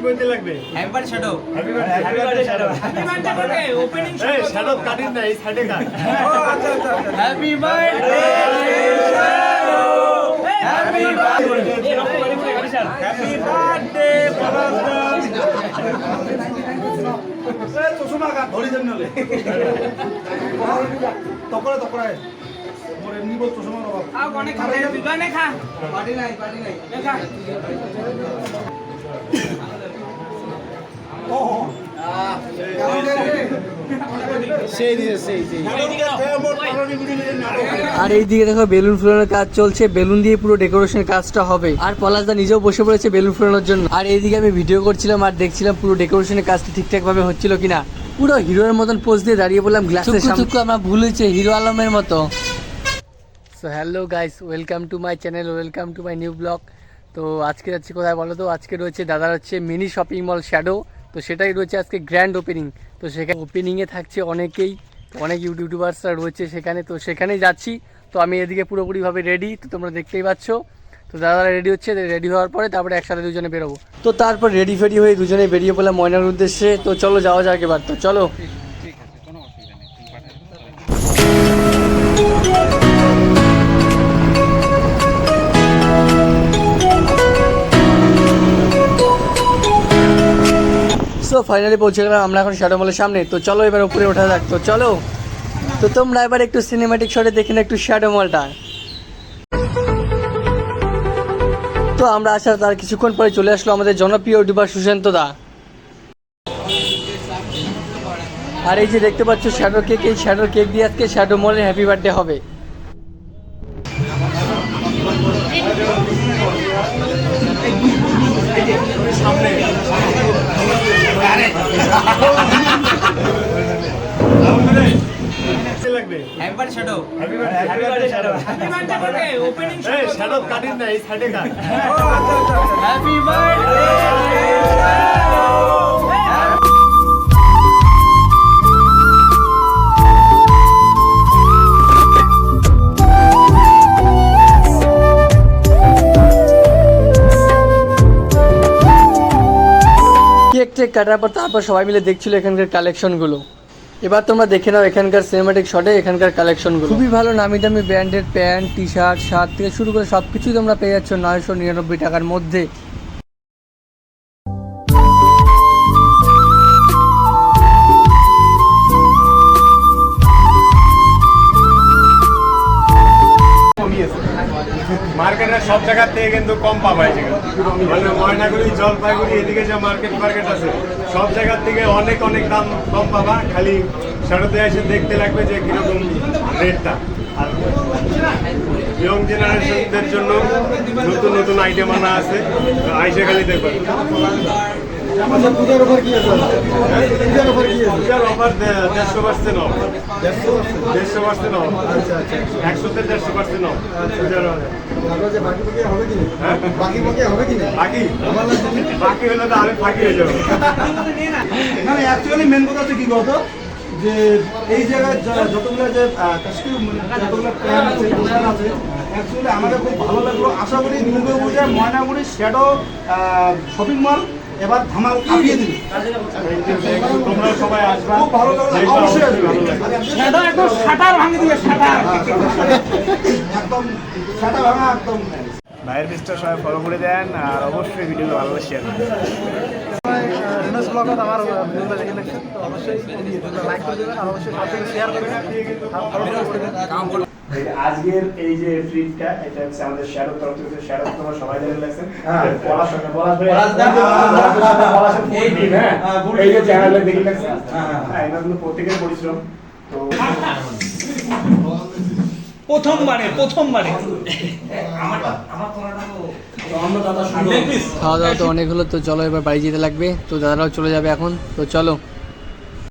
করতে লাগবে? Happy birthday shadow. Happy birthday shadow. Happy birthday করে ওপেনিং এই শ্যাডো কাটিং না, এই সাইডে কাট। ও আচ্ছা আচ্ছা happy birthday shadow. Happy birthday happy birthday Palashdas. এই তো শোনা কাট ধরি দেন নলে। তকরে মোর এমনি বল তো শোনা বাবা। আও অনেক খাবে বিগানে খা। পার্টি নাই দেখা। আর এইদিকে দেখো বেলুন ফুলানোর কাজ চলছে, বেলুন দিয়ে পুরো ডেকোরেশন কাজটা হবে। আর পলাশদা নিজেও বসে পড়েছে বেলুন ফুলানোর জন্য। আর এইদিকে আমি ভিডিও করছিলাম আর দেখছিলাম পুরো ডেকোরেশনের কাজটা ঠিকঠাক ভাবে হচ্ছিল কিনা। পুরো হিরোর মতন পোজ দিয়ে দাঁড়িয়ে বললাম গ্লাসের সামনে। আমার ভুল হয়েছে, হিরো আলমের মতো। So hello guys, welcome to my channel, welcome to my new blog. তো আজকে যাচ্ছি কোথায় বলো তো? আজকে রয়েছে দাদার হচ্ছে মিনি শপিং মল শ্যাডো। তো সেটাই রয়েছে আজকে গ্র্যান্ড ওপেনিং। তো সেখানে ওপেনিংয়ে থাকছে অনেকেই, অনেক ইউটিউবার্সরা রয়েছে সেখানে। তো সেখানেই যাচ্ছি। তো আমি এদিকে পুরোপুরিভাবে রেডি, তো তোমরা দেখতেই পাচ্ছ। তো দাদারা রেডি হচ্ছে, রেডি হওয়ার পরে তারপরে একসাথে দুজনে বেরোবো। তো তারপর রেডি ফেডি হয়ে দুজনে বেরিয়ে পড়লাম ময়নার উদ্দেশ্যে। তো চলো যাওয়া যাক এবার, তো চলো। সো ফাইনালি পৌঁছে গেলাম আমরা এখন শ্যাডো মলের সামনে। তো চলো এবার উপরে ওঠা যাক, তো চলো। তো তোমরা এবার একটু সিনেম্যাটিক শটে দেখে না একটু শ্যাডো মলটা। তো আমরা আসার তার কিছুক্ষণ পরে চলে আসলো আমাদের জনপ্রিয় ইউটিউবার সুশান্ত দা। আর এই যে দেখতে পাচ্ছ শ্যাডো কেক, এই শ্যাডো কেক দিয়ে আজকে শ্যাডো মলের হ্যাপি বার্থডে হবে। Happy birthday shadow. Happy birthday shadow. Happy birthday করে ওপেনিং এই শ্যাডো কাটিং না, এই সাইডে কাট। ও আচ্ছা আচ্ছা হ্যাপি বার্থডে শ্যাডো। কেক টেক কাটার পর তারপর সবাই মিলে দেখছিল এখানকার কালেকশনগুলো। এবার তোমরা দেখে নাও এখানকার সিনেম্যাটিক শটে এখানকার কালেকশনগুলো। খুবই ভালো নামি দামি branded pant, T shirt, shirt থেকে শুরু করে সব কিছুই তোমরা পেয়ে যাচ্ছ 999 টাকার মধ্যে। মার্কেটের সব জায়গা থেকে কিন্তু কম পাবা এই জায়গা। মানে ময়নাগুড়ি, জলপাইগুড়ি, এদিকে যে মার্কেট আছে সব জায়গার থেকে অনেক অনেক দাম কম পাবা। খালি শ্যাডোতে এসে দেখতে লাগবে যে কিরকম রেটটা। আর ইয়ং জেনারেশনদের জন্য নতুন নতুন আইটেম আনা আছে, আইসে খালি দেখবেন। পূজার অফার কি আছে? পূজার অফার 150% অফ। 150% অফ। আচ্ছা আচ্ছা 100-তে 150% অফ পূজার অফার। বাকি হলে তো আমি ফাঁকি হয়ে যাবো। না অ্যাকচুয়ালি মেন কথা হচ্ছে কি বলতো, যে এই জায়গায় যতগুলো যে যতগুলো প্ল্যান আছে, পোশাক আছে, অ্যাকচুয়ালি আমাদের খুব ভালো লাগলো। আশা করি Durga Puja Maynaguri shadow shopping mall এবার ধামাল কাঁপিয়ে দিবে। তোমরা সবাই আসবে, খুব ভালো লাগলো, অবশ্যই আসবে। শ্যাডো একদম শাটার ভাঙিয়ে দিবে, শাটার একদম শাটা ভাঙা একদম। ভাইয়ের পেজটা সবাই ফলো করে দেন আর অবশ্যই ভিডিওটা ভালো লাগে শেয়ার করবেন। রিনোস ব্লগত আমার ভিডিওটা দেখে দেখছেন, তো অবশ্যই লাইক করে দেবেন আর অবশ্যই সবাইকে শেয়ার করবেন আর ফলো করে দেবেন। আজকের এই যে ট্রিপটা, এটা হচ্ছে আমাদের শ্যাডো তরফ থেকে। শ্যাডো তোমরা সবাই জানেন লাগছেন, এই টিম, হ্যাঁ এই যে চ্যানেলে দেখে লাগছেন, হ্যাঁ এটা কিন্তু প্রত্যেকের পরিশ্রম। তো প্রথমবারে খাওয়া দাওয়া তো অনেক হলো, তো চলো এবার বাড়ি যেতে লাগবে। তো দাদারাও চলে যাবে এখন, তো চলো।